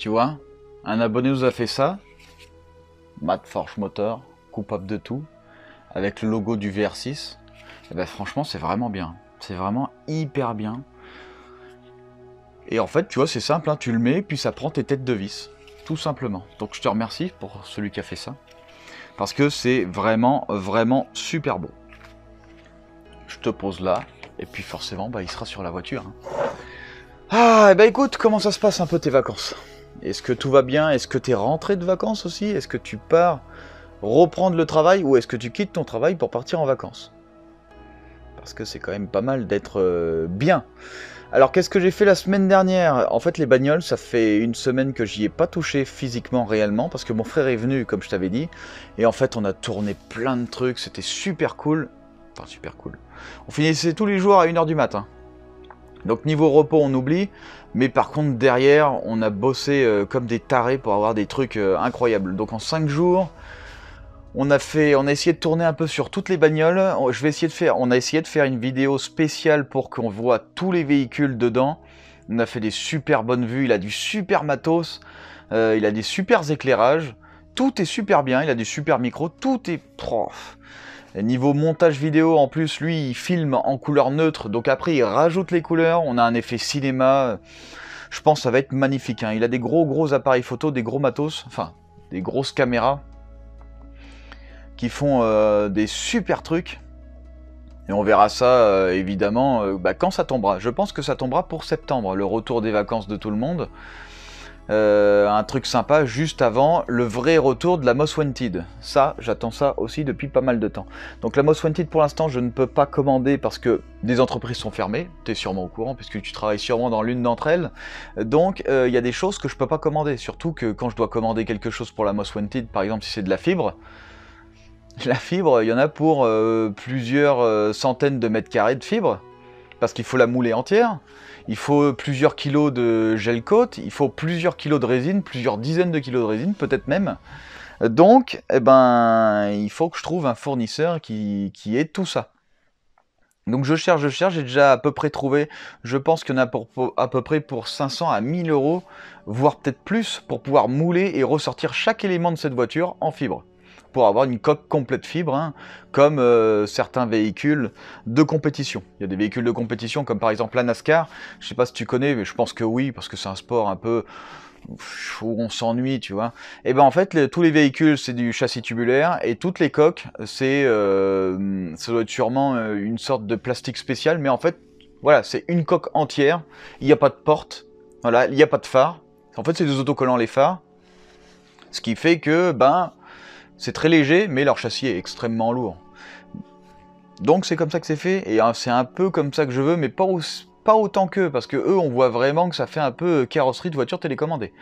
tu vois, un abonné nous a fait ça. Matt Forge Motor, coupable de tout, avec le logo du VR6. Et ben franchement, c'est vraiment bien. C'est vraiment hyper bien. Et en fait, tu vois, c'est simple, hein, tu le mets, puis ça prend tes têtes de vis. Tout simplement. Donc je te remercie pour celui qui a fait ça. Parce que c'est vraiment, vraiment super beau. Je te pose là, et puis forcément, bah, il sera sur la voiture. Hein. Ah, et bah écoute, comment ça se passe un peu tes vacances? Est-ce que tout va bien? Est-ce que tu es rentré de vacances aussi? Est-ce que tu pars reprendre le travail ou est-ce que tu quittes ton travail pour partir en vacances? Parce que c'est quand même pas mal d'être bien. Alors qu'est-ce que j'ai fait la semaine dernière? En fait les bagnoles, ça fait une semaine que j'y ai pas touché physiquement réellement parce que mon frère est venu comme je t'avais dit. Et en fait on a tourné plein de trucs, c'était super cool. Enfin super cool. On finissait tous les jours à 1 h du matin. Donc niveau repos on oublie. Mais par contre derrière on a bossé comme des tarés pour avoir des trucs incroyables. Donc en 5 jours... On a essayé de tourner un peu sur toutes les bagnoles. On a essayé de faire une vidéo spéciale pour qu'on voit tous les véhicules dedans. On a fait des super bonnes vues. Il a du super matos. Il a des super éclairages. Tout est super bien. Il a des super micros. Tout est prof. Niveau montage vidéo, en plus, lui, il filme en couleur neutre. Donc après, il rajoute les couleurs. On a un effet cinéma. Je pense que ça va être magnifique. Hein. Il a des gros appareils photo, des gros matos. Enfin, des grosses caméras. Qui font des super trucs. Et on verra ça évidemment quand ça tombera. Je pense que ça tombera pour septembre, le retour des vacances de tout le monde. Un truc sympa juste avant le vrai retour de la Most Wanted. Ça, j'attends ça aussi depuis pas mal de temps. Donc la Most Wanted pour l'instant je ne peux pas commander parce que des entreprises sont fermées. Tu es sûrement au courant puisque tu travailles sûrement dans l'une d'entre elles. Donc il y a des choses que je peux pas commander. Surtout que quand je dois commander quelque chose pour la Most Wanted, par exemple si c'est de la fibre, il y en a pour plusieurs centaines de mètres carrés de fibre, parce qu'il faut la mouler entière, il faut plusieurs kilos de gel coat, il faut plusieurs kilos de résine, plusieurs dizaines de kilos de résine, peut-être même. Donc, eh ben, il faut que je trouve un fournisseur qui ait tout ça. Donc je cherche, j'ai déjà à peu près trouvé, je pense qu'il y en a à peu près pour 500 à 1000 euros, voire peut-être plus, pour pouvoir mouler et ressortir chaque élément de cette voiture en fibre. Pour avoir une coque complète fibre, hein, comme certains véhicules de compétition. Il y a des véhicules de compétition, comme par exemple la NASCAR. Je sais pas si tu connais, mais je pense que oui, parce que c'est un sport un peu où on s'ennuie, tu vois. Et ben en fait, tous les véhicules, c'est du châssis tubulaire, et toutes les coques, ça doit être sûrement une sorte de plastique spécial, mais en fait, voilà, c'est une coque entière. Il n'y a pas de porte, voilà, il n'y a pas de phare. En fait, c'est des autocollants les phares, ce qui fait que, c'est très léger, mais leur châssis est extrêmement lourd. Donc c'est comme ça que c'est fait, et c'est un peu comme ça que je veux, mais pas autant qu'eux, parce que eux, on voit vraiment que ça fait un peu carrosserie de voiture télécommandée.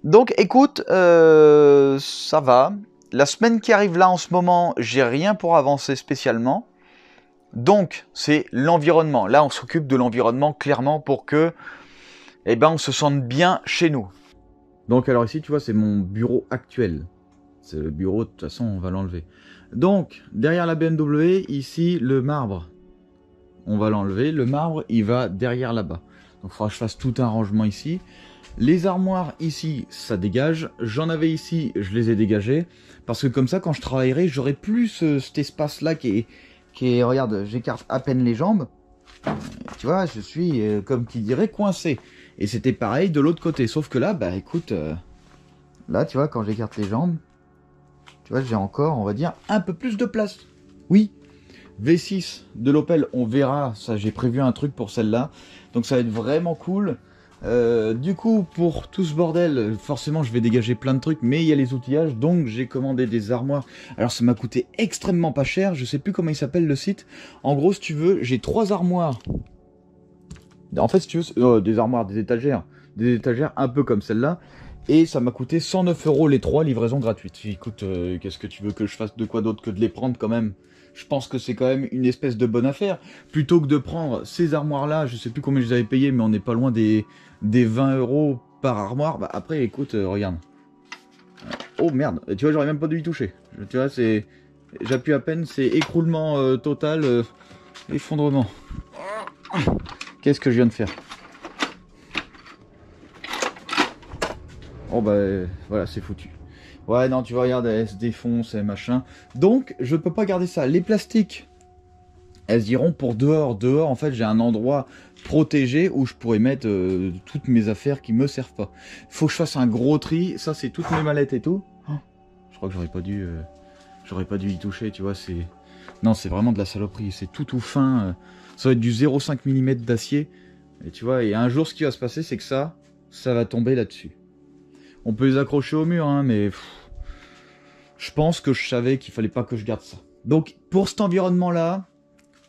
Donc écoute, ça va. La semaine qui arrive là en ce moment, j'ai rien pour avancer spécialement. Donc c'est l'environnement. Là, on s'occupe de l'environnement clairement pour que, on se sente bien chez nous. Donc alors ici, tu vois, c'est mon bureau actuel. C'est le bureau, de toute façon, on va l'enlever. Donc, derrière la BMW, ici, le marbre. On va l'enlever. Le marbre, il va derrière là-bas. Donc, il faudra que je fasse tout un rangement ici. Les armoires, ici, ça dégage. J'en avais ici, je les ai dégagées. Parce que comme ça, quand je travaillerai, j'aurai plus cet espace-là qui est... Regarde, j'écarte à peine les jambes. Tu vois, je suis, comme qui dirait, coincé. Et c'était pareil de l'autre côté. Sauf que là, écoute... là, tu vois, quand j'écarte les jambes... Tu vois, j'ai encore, on va dire, un peu plus de place. Oui. V6 de l'Opel, on verra. Ça, j'ai prévu un truc pour celle-là. Donc, ça va être vraiment cool. Du coup, pour tout ce bordel, forcément, je vais dégager plein de trucs. Mais il y a les outillages. Donc, j'ai commandé des armoires. Alors, ça m'a coûté extrêmement pas cher. Je sais plus comment il s'appelle le site. En gros, si tu veux, j'ai 3 armoires. En fait, si tu veux, des armoires, des étagères. Des étagères un peu comme celle-là. Et ça m'a coûté 109 € les 3, livraison gratuite. Écoute, qu'est-ce que tu veux que je fasse de quoi d'autre que de les prendre quand même? Je pense que c'est quand même une espèce de bonne affaire. Plutôt que de prendre ces armoires-là, je sais plus combien je les avais payées, mais on n'est pas loin des 20 € par armoire. Après, écoute, regarde. Oh merde, tu vois, j'aurais même pas dû y toucher. Tu vois, c'est... J'appuie à peine, c'est écroulement total, effondrement. Qu'est-ce que je viens de faire? Oh bah voilà, c'est foutu. Ouais, non, tu vois, regarde, elle se défonce et machin. Donc, je peux pas garder ça. Les plastiques, elles iront pour dehors. Dehors, en fait, j'ai un endroit protégé où je pourrais mettre toutes mes affaires qui me servent pas. Faut que je fasse un gros tri. Ça, c'est toutes mes mallettes et tout. Oh, je crois que j'aurais pas dû y toucher, tu vois, c'est... Non, c'est vraiment de la saloperie. C'est tout fin. Ça va être du 0,5 mm d'acier. Et tu vois, et un jour, ce qui va se passer, c'est que ça va tomber là-dessus. On peut les accrocher au mur, hein, mais... je pense que je savais qu'il fallait pas que je garde ça. Donc, pour cet environnement-là,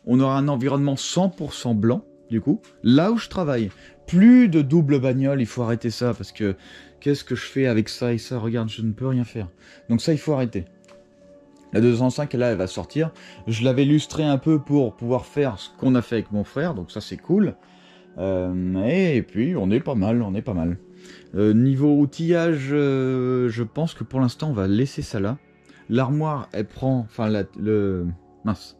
on aura un environnement 100% blanc, du coup, là où je travaille. Plus de double bagnole, il faut arrêter ça, parce que qu'est-ce que je fais avec ça et ça? Regarde, je ne peux rien faire. Donc ça, il faut arrêter. La 205, là, elle va sortir. Je l'avais lustré un peu pour pouvoir faire ce qu'on a fait avec mon frère, donc ça, c'est cool. Et puis, on est pas mal, on est pas mal. Niveau outillage, je pense que pour l'instant, on va laisser ça là. L'armoire, elle prend... Enfin, mince.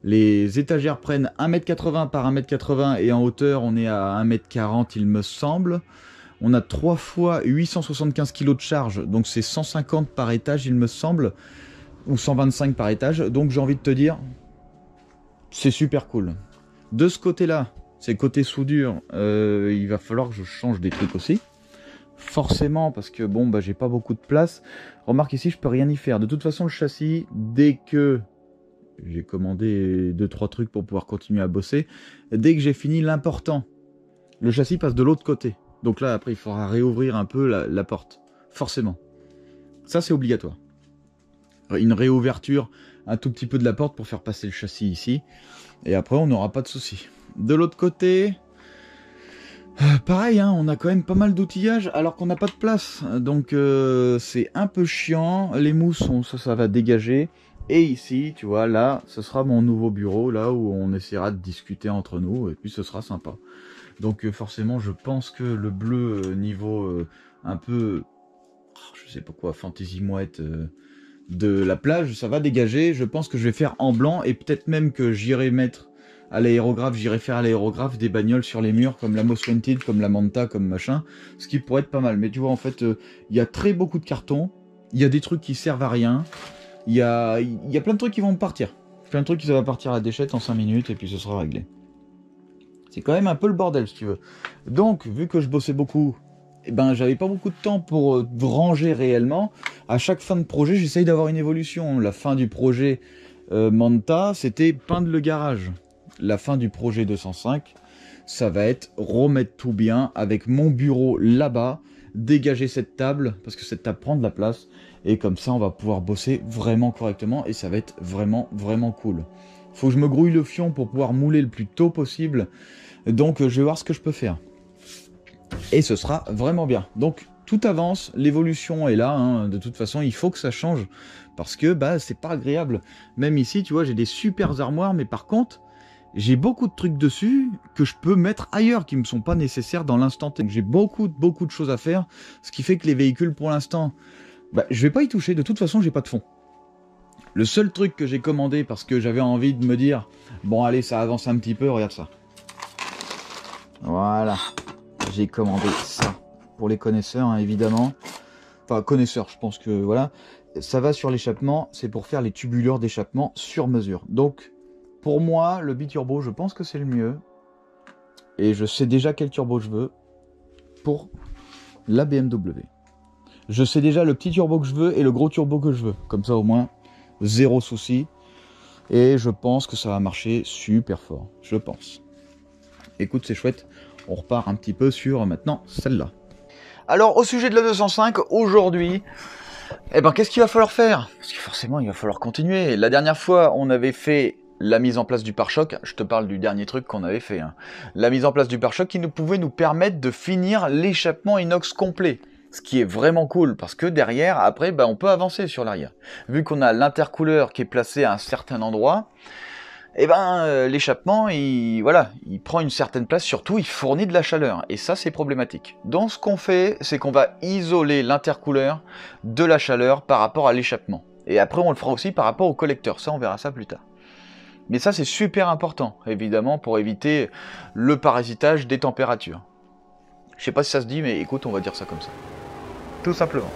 Les étagères prennent 1,80 m par 1,80 m et en hauteur, on est à 1,40 m, il me semble. On a 3 fois 875 kg de charge, donc c'est 150 par étage, il me semble. Ou 125 par étage. Donc, j'ai envie de te dire, c'est super cool. De ce côté-là, c'est côté soudure, il va falloir que je change des trucs aussi. Forcément, parce que bon, bah j'ai pas beaucoup de place. Remarque ici, je peux rien y faire. De toute façon, le châssis, dès que j'ai commandé 2-3 trucs pour pouvoir continuer à bosser, dès que j'ai fini l'important, le châssis passe de l'autre côté. Donc là, après, il faudra réouvrir un peu la porte. Forcément. Ça, c'est obligatoire. Une réouverture un tout petit peu de la porte pour faire passer le châssis ici. Et après, on n'aura pas de soucis. De l'autre côté... pareil, hein, on a quand même pas mal d'outillage alors qu'on n'a pas de place. Donc c'est un peu chiant. Les mousses, ça va dégager. Et ici, tu vois, là, ce sera mon nouveau bureau, là où on essaiera de discuter entre nous. Et puis ce sera sympa. Donc forcément, je pense que le bleu niveau un peu... je sais pas quoi, fantasy mouette de la plage, ça va dégager. Je pense que je vais faire en blanc. Et peut-être même que j'irai mettre... à l'aérographe, j'irai faire à l'aérographe des bagnoles sur les murs, comme la Most Wanted, comme la Manta, comme machin, ce qui pourrait être pas mal. Mais tu vois, en fait, il y a très beaucoup de cartons, il y a des trucs qui servent à rien, il y a plein de trucs qui vont partir. Plein de trucs qui vont partir à la déchette en 5 minutes, et puis ce sera réglé. C'est quand même un peu le bordel, si tu veux. Donc, vu que je bossais beaucoup, eh ben, j'avais pas beaucoup de temps pour ranger réellement. À chaque fin de projet, j'essaye d'avoir une évolution. La fin du projet Manta, c'était peindre le garage. La fin du projet 205, ça va être remettre tout bien avec mon bureau là-bas, dégager cette table, parce que cette table prend de la place, et comme ça on va pouvoir bosser vraiment correctement, et ça va être vraiment, vraiment cool. Faut que je me grouille le fion pour pouvoir mouler le plus tôt possible, donc je vais voir ce que je peux faire. Et ce sera vraiment bien. Donc tout avance, l'évolution est là, hein. De toute façon il faut que ça change, parce que bah c'est pas agréable. Même ici, tu vois, j'ai des super armoires, mais par contre, j'ai beaucoup de trucs dessus que je peux mettre ailleurs, qui ne me sont pas nécessaires dans l'instant T. Donc j'ai beaucoup de choses à faire, ce qui fait que les véhicules, pour l'instant, bah, je vais pas y toucher. De toute façon, j'ai pas de fond. Le seul truc que j'ai commandé, parce que j'avais envie de me dire, bon allez, ça avance un petit peu, regarde ça. Voilà, j'ai commandé ça. Pour les connaisseurs, hein, évidemment. Enfin, connaisseurs, je pense que, voilà. Ça va sur l'échappement, c'est pour faire les tubulures d'échappement sur mesure. Donc... pour moi, le biturbo, je pense que c'est le mieux. Et je sais déjà quel turbo je veux pour la BMW. Je sais déjà le petit turbo que je veux et le gros turbo que je veux. Comme ça, au moins, zéro souci. Et je pense que ça va marcher super fort. Je pense. Écoute, c'est chouette. On repart un petit peu sur, maintenant, celle-là. Alors, au sujet de la 205, aujourd'hui... eh ben, qu'est-ce qu'il va falloir faire? Parce que forcément, il va falloir continuer. La dernière fois, on avait fait... la mise en place du pare-choc, je te parle du dernier truc qu'on avait fait. Hein. La mise en place du pare-choc qui pouvait nous permettre de finir l'échappement inox complet. Ce qui est vraiment cool, parce que derrière, après, bah, on peut avancer sur l'arrière. Vu qu'on a l'intercouleur qui est placé à un certain endroit, et ben l'échappement, il prend une certaine place, surtout il fournit de la chaleur. Et ça, c'est problématique. Donc ce qu'on fait, c'est qu'on va isoler l'intercouleur de la chaleur par rapport à l'échappement. Et après, on le fera aussi par rapport au collecteur. Ça, on verra ça plus tard. Mais ça, c'est super important, évidemment, pour éviter le parasitage des températures. Je sais pas si ça se dit, mais écoute, on va dire ça comme ça. tout simplement.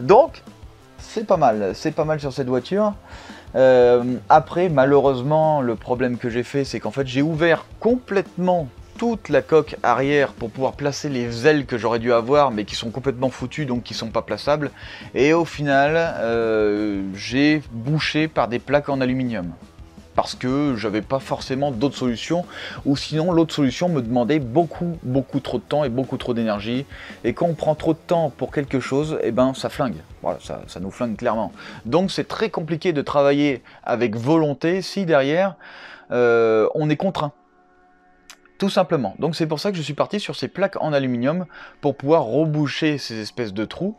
Donc, c'est pas mal sur cette voiture. Après, malheureusement, le problème que j'ai fait, c'est qu'en fait, j'ai ouvert complètement toute la coque arrière pour pouvoir placer les ailes que j'aurais dû avoir, mais qui sont complètement foutues, donc qui sont pas plaçables. Et au final, j'ai bouché par des plaques en aluminium. Parce que j'avais pas forcément d'autres solutions, ou sinon l'autre solution me demandait beaucoup trop de temps et beaucoup trop d'énergie. Et quand on prend trop de temps pour quelque chose, et ben ça flingue. Voilà, ça nous flingue clairement. Donc c'est très compliqué de travailler avec volonté si derrière on est contraint. Tout simplement. Donc c'est pour ça que je suis parti sur ces plaques en aluminium pour pouvoir reboucher ces espèces de trous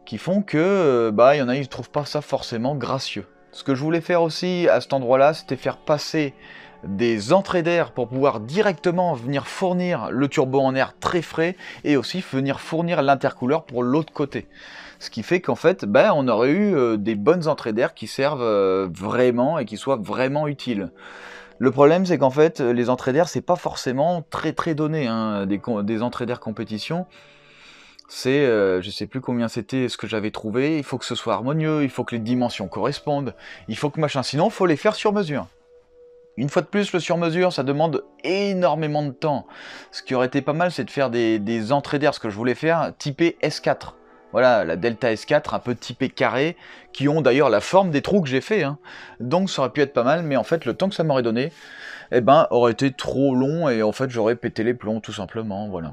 qui font que il y en a, ils ne trouvent pas ça forcément gracieux. Ce que je voulais faire aussi à cet endroit-là, c'était faire passer des entrées d'air pour pouvoir directement venir fournir le turbo en air très frais et aussi venir fournir l'intercooleur pour l'autre côté. Ce qui fait qu'en fait, on aurait eu des bonnes entrées d'air qui servent vraiment et qui soient vraiment utiles. Le problème, c'est qu'en fait, les entrées d'air, c'est pas forcément très donné, hein, des entrées d'air compétition. C'est, je sais plus combien c'était ce que j'avais trouvé, il faut que ce soit harmonieux, il faut que les dimensions correspondent, il faut que machin, sinon il faut les faire sur mesure. Une fois de plus, le sur mesure, ça demande énormément de temps. Ce qui aurait été pas mal, c'est de faire des entrées d'air, ce que je voulais faire, typé S4. Voilà, la Delta S4, un peu typé carré, qui ont d'ailleurs la forme des trous que j'ai fait, hein. Donc ça aurait pu être pas mal, mais en fait, le temps que ça m'aurait donné, aurait été trop long, et en fait, j'aurais pété les plombs, tout simplement, voilà.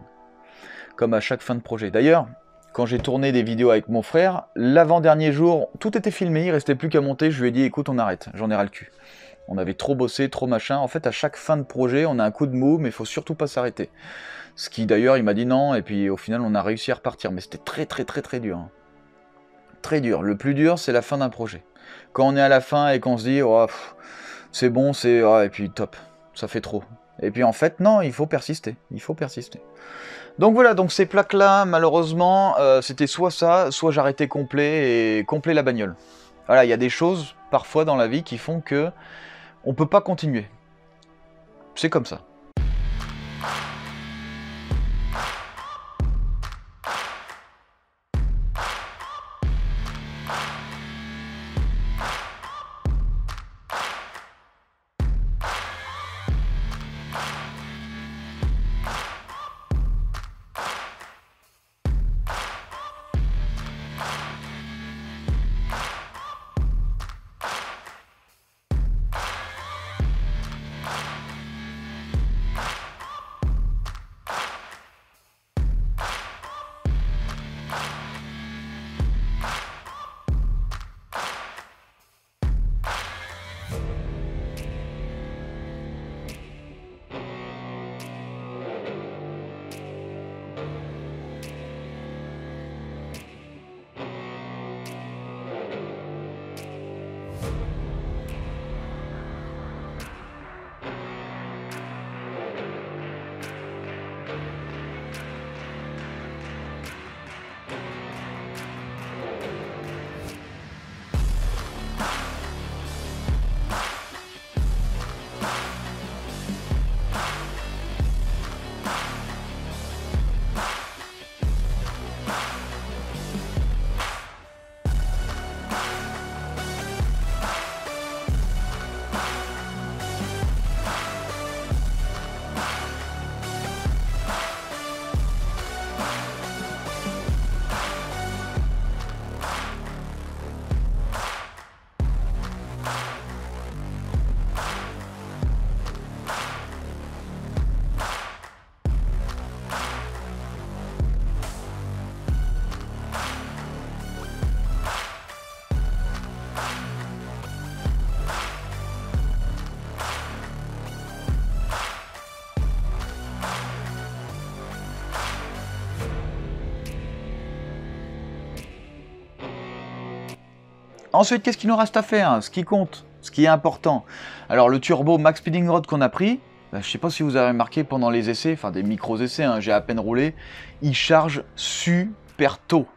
Comme à chaque fin de projet. D'ailleurs, quand j'ai tourné des vidéos avec mon frère, l'avant-dernier jour, tout était filmé, il restait plus qu'à monter, je lui ai dit écoute, on arrête, j'en ai ras le cul. On avait trop bossé, trop machin. En fait, à chaque fin de projet, on a un coup de mou, mais il faut surtout pas s'arrêter. Ce qui d'ailleurs, il m'a dit non, et puis au final, on a réussi à repartir. Mais c'était très dur. Hein. Très dur. Le plus dur, c'est la fin d'un projet. Quand on est à la fin et qu'on se dit oh, c'est bon, et puis top, ça fait trop. Et puis en fait, non, il faut persister. Il faut persister. Donc voilà, donc ces plaques-là, malheureusement, c'était soit ça, soit j'arrêtais complet la bagnole. Voilà, il y a des choses, parfois dans la vie, qui font que on peut pas continuer. C'est comme ça. Ensuite, qu'est-ce qu'il nous reste à faire? Ce qui compte, ce qui est important. Alors le turbo Max Speeding Rod qu'on a pris, je ne sais pas si vous avez remarqué pendant les essais, enfin des micros essais, hein, j'ai à peine roulé, il charge super tôt.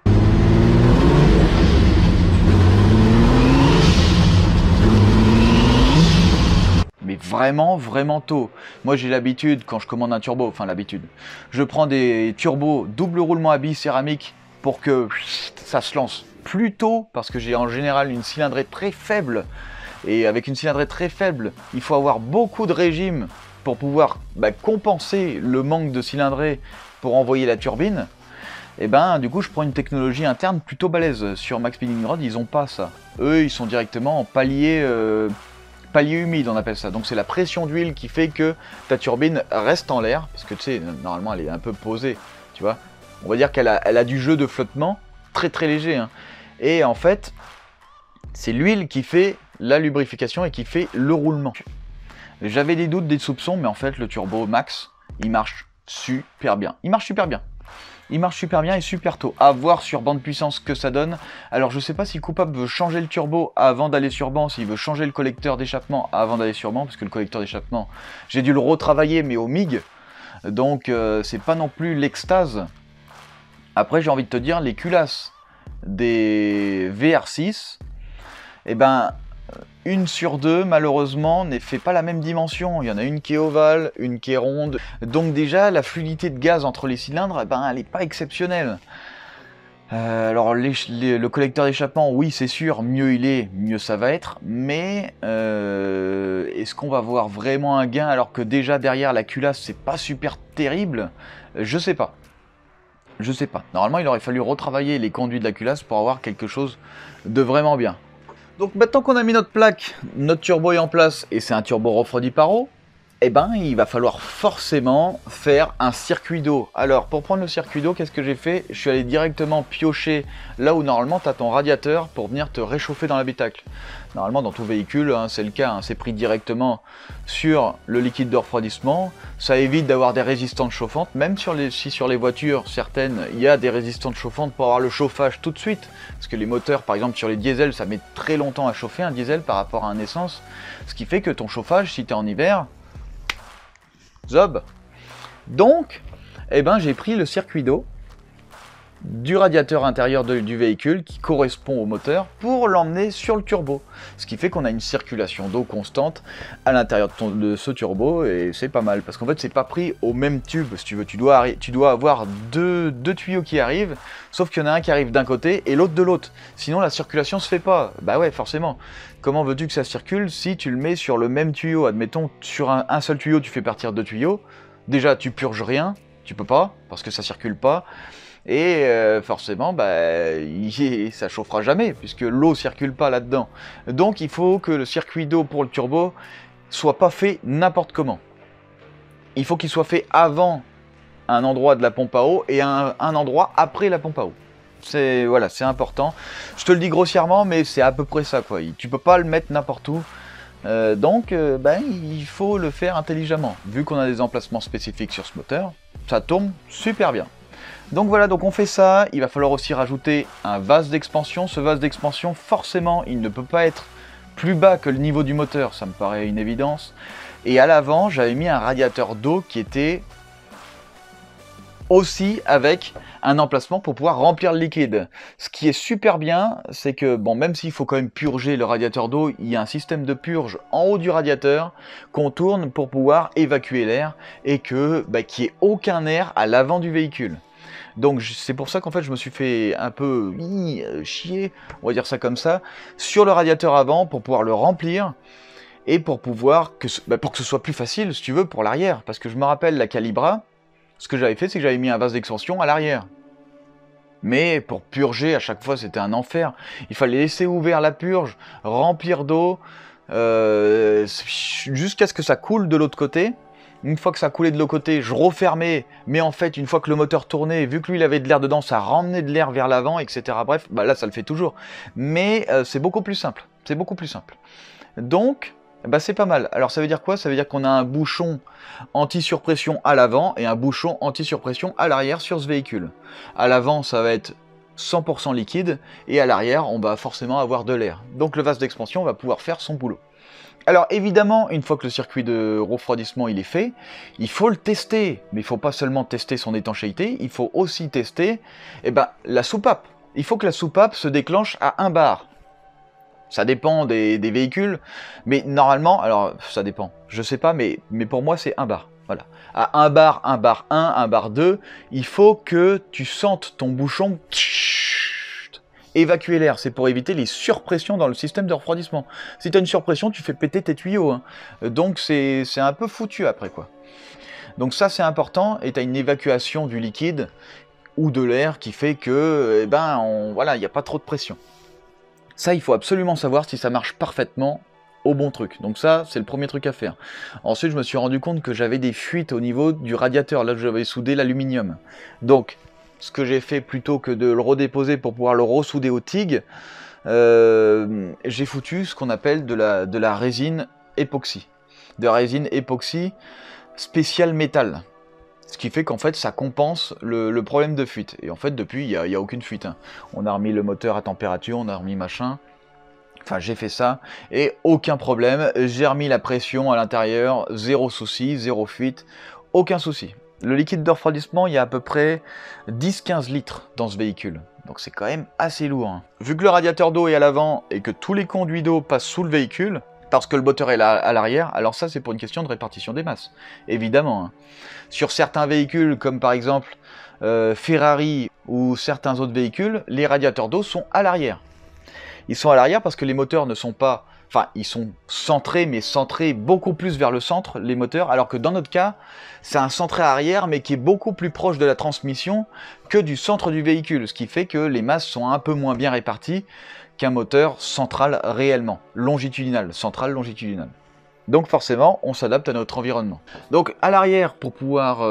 Mais vraiment, vraiment tôt. Moi j'ai l'habitude, quand je commande un turbo, enfin l'habitude, je prends des turbos double roulement à billes céramique pour que ça se lance plus tôt, parce que j'ai en général une cylindrée très faible. Et avec une cylindrée très faible, il faut avoir beaucoup de régime pour pouvoir compenser le manque de cylindrée pour envoyer la turbine. Et du coup je prends une technologie interne plutôt balèze. Sur Max Speeding Rod, ils n'ont pas ça. Eux, ils sont directement en palier humide, on appelle ça. Donc c'est la pression d'huile qui fait que ta turbine reste en l'air, parce que tu sais, normalement elle est un peu posée, tu vois. On va dire qu'elle a du jeu de flottement très très léger, hein. Et en fait, c'est l'huile qui fait la lubrification et qui fait le roulement. J'avais des doutes, des soupçons, mais en fait le turbo Max, il marche super bien. Il marche super bien. Il marche super bien et super tôt. À voir sur bande puissance ce que ça donne. Alors je sais pas si Coupable veut changer le turbo avant d'aller sur banc, s'il veut changer le collecteur d'échappement avant d'aller sur banc, parce que le collecteur d'échappement, j'ai dû le retravailler mais au MIG. Donc c'est pas non plus l'extase. Après j'ai envie de te dire, les culasses des VR6, une sur deux, malheureusement, ne fait pas la même dimension. Il y en a une qui est ovale, une qui est ronde. Donc déjà, la fluidité de gaz entre les cylindres, elle n'est pas exceptionnelle. Alors, le collecteur d'échappement, oui, c'est sûr, mieux il est, mieux ça va être. Mais est-ce qu'on va voir vraiment un gain alors que déjà derrière la culasse, c'est pas super terrible? Je sais pas. Je sais pas. Normalement, il aurait fallu retravailler les conduits de la culasse pour avoir quelque chose de vraiment bien. Donc maintenant qu'on a mis notre plaque, notre turbo est en place et c'est un turbo refroidi par eau, il va falloir forcément faire un circuit d'eau. Alors pour prendre le circuit d'eau, qu'est-ce que j'ai fait? Je suis allé directement piocher là où normalement tu as ton radiateur pour venir te réchauffer dans l'habitacle. Normalement dans tout véhicule, hein, c'est le cas, hein, c'est pris directement sur le liquide de refroidissement. Ça évite d'avoir des résistances chauffantes, même si sur les voitures, certaines, il y a des résistances chauffantes pour avoir le chauffage tout de suite. Parce que les moteurs, par exemple sur les diesels, ça met très longtemps à chauffer un diesel par rapport à un essence. Ce qui fait que ton chauffage, si tu es en hiver, zob. Donc, j'ai pris le circuit d'eau du radiateur intérieur du véhicule qui correspond au moteur pour l'emmener sur le turbo. Ce qui fait qu'on a une circulation d'eau constante à l'intérieur de ce turbo et c'est pas mal. Parce qu'en fait, c'est pas pris au même tube. Si tu veux, tu dois avoir deux tuyaux qui arrivent, sauf qu'il y en a un qui arrive d'un côté et l'autre de l'autre. Sinon, la circulation se fait pas. Bah ouais, forcément. Comment veux-tu que ça circule si tu le mets sur le même tuyau? Admettons, sur un seul tuyau, tu fais partir deux tuyaux. Déjà, tu purges rien. Tu peux pas, parce que ça circule pas. Et forcément, ça chauffera jamais, puisque l'eau circule pas là-dedans. Donc il faut que le circuit d'eau pour le turbo soit pas fait n'importe comment. Il faut qu'il soit fait avant un endroit de la pompe à eau et un endroit après la pompe à eau. C'est important. Je te le dis grossièrement, mais c'est à peu près ça, quoi. Tu peux pas le mettre n'importe où. Donc il faut le faire intelligemment. Vu qu'on a des emplacements spécifiques sur ce moteur, ça tourne super bien. Donc voilà, donc on fait ça. Il va falloir aussi rajouter un vase d'expansion. Ce vase d'expansion, forcément, il ne peut pas être plus bas que le niveau du moteur. Ça me paraît une évidence. Et à l'avant, j'avais mis un radiateur d'eau qui était aussi avec un emplacement pour pouvoir remplir le liquide. Ce qui est super bien, c'est que, bon, même s'il faut quand même purger le radiateur d'eau, il y a un système de purge en haut du radiateur qu'on tourne pour pouvoir évacuer l'air et que qu'il n'y ait aucun air à l'avant du véhicule. Donc c'est pour ça qu'en fait je me suis fait un peu chier, on va dire ça comme ça, sur le radiateur avant pour pouvoir le remplir et pour pouvoir pour que ce soit plus facile, si tu veux, pour l'arrière. Parce que je me rappelle la Calibra, ce que j'avais fait, c'est que j'avais mis un vase d'expansion à l'arrière. Mais pour purger, à chaque fois, c'était un enfer. Il fallait laisser ouvert la purge, remplir d'eau, jusqu'à ce que ça coule de l'autre côté. Une fois que ça coulait de l'autre côté, je refermais, mais en fait, une fois que le moteur tournait, vu que lui, il avait de l'air dedans, ça ramenait de l'air vers l'avant, etc. Bref, là, ça le fait toujours. Mais c'est beaucoup plus simple. C'est beaucoup plus simple. Donc, c'est pas mal. Alors, ça veut dire quoi? Ça veut dire qu'on a un bouchon anti-surpression à l'avant et un bouchon anti-surpression à l'arrière sur ce véhicule. À l'avant, ça va être 100% liquide, et à l'arrière, on va forcément avoir de l'air. Donc le vase d'expansion va pouvoir faire son boulot. Alors évidemment, une fois que le circuit de refroidissement il est fait, il faut le tester. Mais il ne faut pas seulement tester son étanchéité, il faut aussi tester la soupape. Il faut que la soupape se déclenche à 1 bar. Ça dépend des véhicules, mais normalement, alors ça dépend, je sais pas, mais pour moi c'est 1 bar. Voilà. À 1 bar, 1 bar 1, 1 bar 2, il faut que tu sentes ton bouchon évacuer l'air. C'est pour éviter les surpressions dans le système de refroidissement. Si tu as une surpression, tu fais péter tes tuyaux. Hein. Donc c'est un peu foutu après, quoi. Donc ça c'est important, et tu as une évacuation du liquide ou de l'air qui fait que, voilà, il n'y a pas trop de pression. Ça, il faut absolument savoir si ça marche parfaitement au bon truc. Donc ça, c'est le premier truc à faire. Ensuite, je me suis rendu compte que j'avais des fuites au niveau du radiateur, là où j'avais soudé l'aluminium. Donc, ce que j'ai fait, plutôt que de le redéposer pour pouvoir le ressouder au TIG, j'ai foutu ce qu'on appelle de la résine époxy. De la résine époxy spéciale métal. Ce qui fait qu'en fait, ça compense le problème de fuite. Et en fait, depuis, il n'y a aucune fuite. Hein. On a remis le moteur à température, on a remis machin. Enfin, j'ai fait ça, et aucun problème. J'ai remis la pression à l'intérieur, zéro souci, zéro fuite, aucun souci. Le liquide de refroidissement, il y a à peu près 10-15 litres dans ce véhicule. Donc c'est quand même assez lourd. Hein. Vu que le radiateur d'eau est à l'avant, et que tous les conduits d'eau passent sous le véhicule, parce que le moteur est là à l'arrière, alors ça c'est pour une question de répartition des masses, évidemment. Hein. Sur certains véhicules, comme par exemple Ferrari ou certains autres véhicules, les radiateurs d'eau sont à l'arrière. Ils sont à l'arrière parce que les moteurs ne sont pas... Enfin, ils sont centrés, mais centrés beaucoup plus vers le centre, les moteurs, alors que dans notre cas, c'est un centré arrière, mais qui est beaucoup plus proche de la transmission que du centre du véhicule, ce qui fait que les masses sont un peu moins bien réparties qu'un moteur central réellement, longitudinal, central longitudinal. Donc forcément, on s'adapte à notre environnement. Donc à l'arrière, pour pouvoir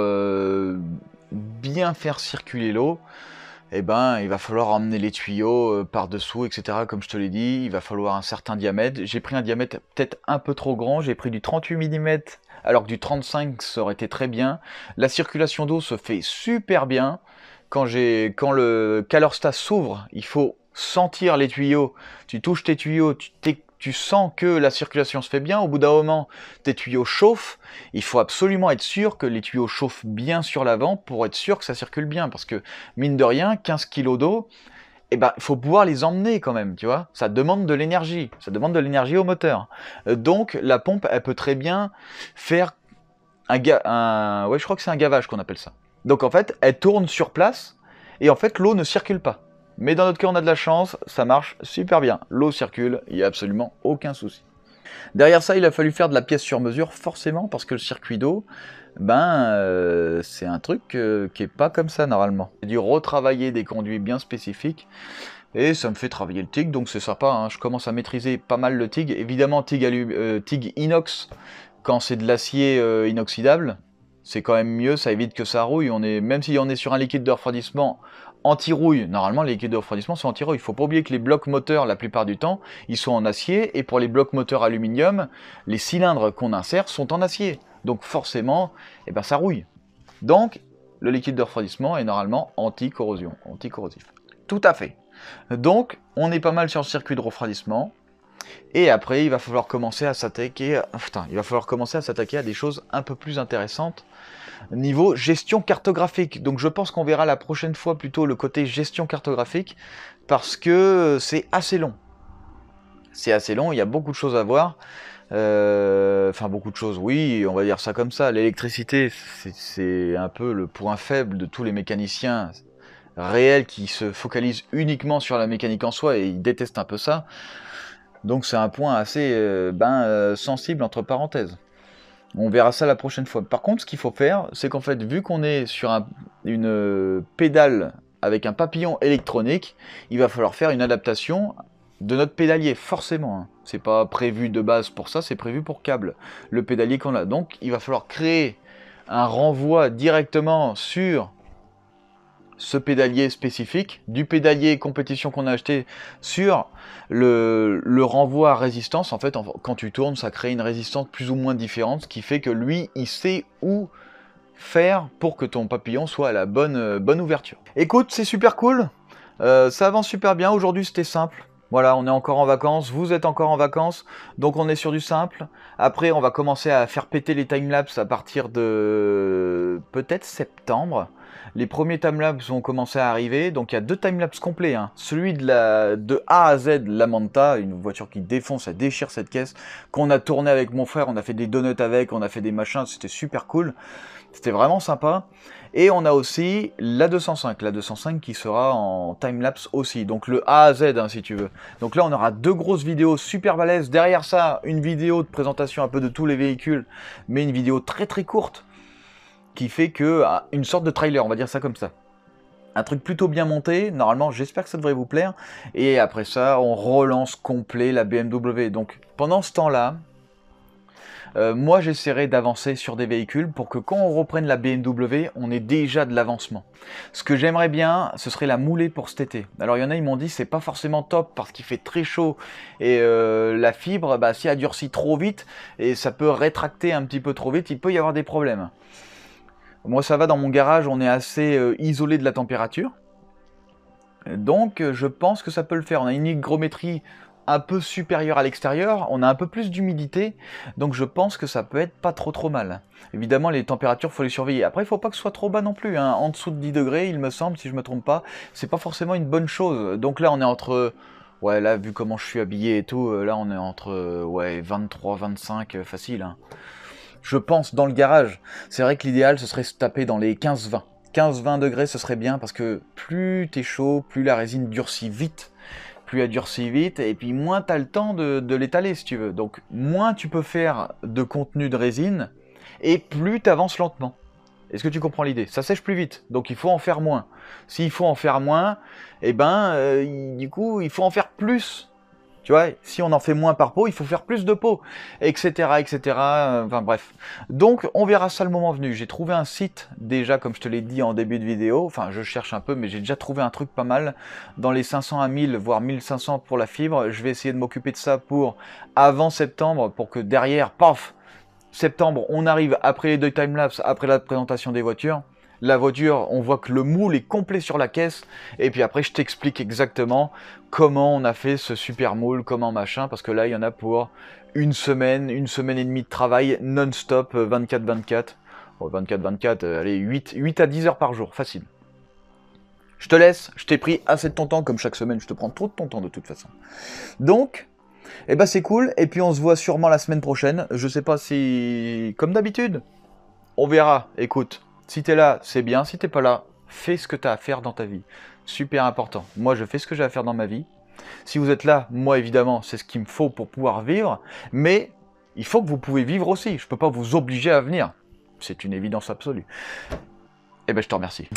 bien faire circuler l'eau, il va falloir emmener les tuyaux par-dessous, etc. Comme je te l'ai dit, il va falloir un certain diamètre. J'ai pris un diamètre peut-être un peu trop grand, j'ai pris du 38 mm, alors que du 35, ça aurait été très bien. La circulation d'eau se fait super bien. Quand le calerstat s'ouvre, il faut sentir les tuyaux. Tu touches tes tuyaux, tu sens que la circulation se fait bien. Au bout d'un moment, tes tuyaux chauffent. Il faut absolument être sûr que les tuyaux chauffent bien sur l'avant pour être sûr que ça circule bien. Parce que, mine de rien, 15 kg d'eau, il faut pouvoir les emmener quand même, tu vois. Ça demande de l'énergie. Ça demande de l'énergie au moteur. Donc, la pompe, elle peut très bien faire ouais, je crois que c'est un gavage qu'on appelle ça. Donc, en fait, elle tourne sur place et en fait, l'eau ne circule pas. Mais dans notre cas, on a de la chance, ça marche super bien. L'eau circule, il n'y a absolument aucun souci. Derrière ça, il a fallu faire de la pièce sur mesure, forcément, parce que le circuit d'eau, c'est un truc qui n'est pas comme ça normalement. J'ai dû retravailler des conduits bien spécifiques, et ça me fait travailler le TIG, donc c'est sympa. Hein. Je commence à maîtriser pas mal le TIG. Évidemment, TIG inox, quand c'est de l'acier inoxydable, c'est quand même mieux, ça évite que ça rouille. Même si on est sur un liquide de refroidissement anti-rouille, normalement les liquides de refroidissement sont anti-rouille. Il ne faut pas oublier que les blocs moteurs, la plupart du temps, ils sont en acier, et pour les blocs moteurs aluminium, les cylindres qu'on insère sont en acier. Donc forcément, ça rouille. Donc, le liquide de refroidissement est normalement anti-corrosion, anti-corrosif. Tout à fait. Donc, on est pas mal sur le circuit de refroidissement. Et après, il va falloir commencer à s'attaquer à des choses un peu plus intéressantes niveau gestion cartographique. Donc je pense qu'on verra la prochaine fois plutôt le côté gestion cartographique, parce que c'est assez long. C'est assez long, il y a beaucoup de choses à voir. Enfin, beaucoup de choses, oui, on va dire ça comme ça. L'électricité, c'est un peu le point faible de tous les mécaniciens réels qui se focalisent uniquement sur la mécanique en soi, et ils détestent un peu ça. Donc c'est un point assez sensible entre parenthèses. On verra ça la prochaine fois. Par contre, ce qu'il faut faire, c'est qu'en fait, vu qu'on est sur une pédale avec un papillon électronique, il va falloir faire une adaptation de notre pédalier, forcément. Hein. C'est pas prévu de base pour ça, c'est prévu pour câble, le pédalier qu'on a. Donc, il va falloir créer un renvoi directement sur ce pédalier spécifique, du pédalier compétition qu'on a acheté sur le renvoi à résistance. En fait, quand tu tournes, ça crée une résistance plus ou moins différente, ce qui fait que lui, il sait où faire pour que ton papillon soit à la bonne ouverture. Écoute, c'est super cool. Ça avance super bien. Aujourd'hui, c'était simple. Voilà, on est encore en vacances, vous êtes encore en vacances, donc on est sur du simple. Après, on va commencer à faire péter les timelapses à partir de peut-être septembre. Les premiers timelapses vont commencer à arriver, donc il y a 2 timelapses complets. Hein. Celui de A à Z, la Manta, une voiture qui défonce, elle déchire cette caisse, qu'on a tourné avec mon frère, on a fait des donuts avec, on a fait des machins, c'était super cool. C'était vraiment sympa. Et on a aussi la 205 qui sera en timelapse aussi, donc le A à Z hein, si tu veux. Donc là on aura 2 grosses vidéos super balèzes, derrière ça une vidéo de présentation un peu de tous les véhicules, mais une vidéo très très courte, qui fait que une sorte de trailer, on va dire ça comme ça. Un truc plutôt bien monté, normalement j'espère que ça devrait vous plaire, et après ça on relance complet la BMW. Donc pendant ce temps-là, moi j'essaierai d'avancer sur des véhicules pour que quand on reprenne la BMW, on ait déjà de l'avancement. Ce que j'aimerais bien, ce serait la moulée pour cet été. Alors il y en a, ils m'ont dit c'est pas forcément top parce qu'il fait très chaud et la fibre, bah, si elle durcit trop vite et ça peut rétracter un petit peu trop vite, il peut y avoir des problèmes. Moi ça va, dans mon garage, on est assez isolé de la température. Donc je pense que ça peut le faire. On a une hygrométrie un peu supérieure à l'extérieur, on a un peu plus d'humidité, donc je pense que ça peut être pas trop mal. Évidemment les températures, faut les surveiller. Après il faut pas que ce soit trop bas non plus, hein. En dessous de 10 degrés il me semble, si je me trompe pas, c'est pas forcément une bonne chose. Donc là on est entre, ouais là vu comment je suis habillé et tout, là on est entre ouais 23-25 facile. Hein. Je pense dans le garage, c'est vrai que l'idéal ce serait se taper dans les 15-20. 15-20 degrés ce serait bien parce que plus t'es chaud, plus la résine durcit vite. Plus elle durcit vite, et puis moins tu as le temps de l'étaler si tu veux. Donc moins tu peux faire de contenu de résine, et plus tu avances lentement. Est-ce que tu comprends l'idée? Ça sèche plus vite, donc il faut en faire moins. S'il faut en faire moins, et du coup il faut en faire plus. Tu vois, si on en fait moins par pot, il faut faire plus de pots, etc., etc. Enfin bref. Donc, on verra ça le moment venu. J'ai trouvé un site, déjà, comme je te l'ai dit en début de vidéo. Enfin, je cherche un peu, mais j'ai déjà trouvé un truc pas mal. Dans les 500 à 1000, voire 1500 pour la fibre. Je vais essayer de m'occuper de ça pour avant septembre, pour que derrière, paf, septembre, on arrive après les 2 timelapses, après la présentation des voitures. La voiture, on voit que le moule est complet sur la caisse, et puis après je t'explique exactement comment on a fait ce super moule, comment machin, parce que là il y en a pour une semaine et demie de travail non-stop, 24-24, bon, 24-24, allez, 8 à 10 heures par jour, facile. Je te laisse, je t'ai pris assez de ton temps, comme chaque semaine, je te prends trop de ton temps de toute façon. Donc, eh ben c'est cool, et puis on se voit sûrement la semaine prochaine, je sais pas si, comme d'habitude, on verra, écoute. Si t'es là, c'est bien. Si t'es pas là, fais ce que t'as à faire dans ta vie. Super important. Moi, je fais ce que j'ai à faire dans ma vie. Si vous êtes là, moi, évidemment, c'est ce qu'il me faut pour pouvoir vivre. Mais il faut que vous pouvez vivre aussi. Je peux pas vous obliger à venir. C'est une évidence absolue. Eh ben, je te remercie.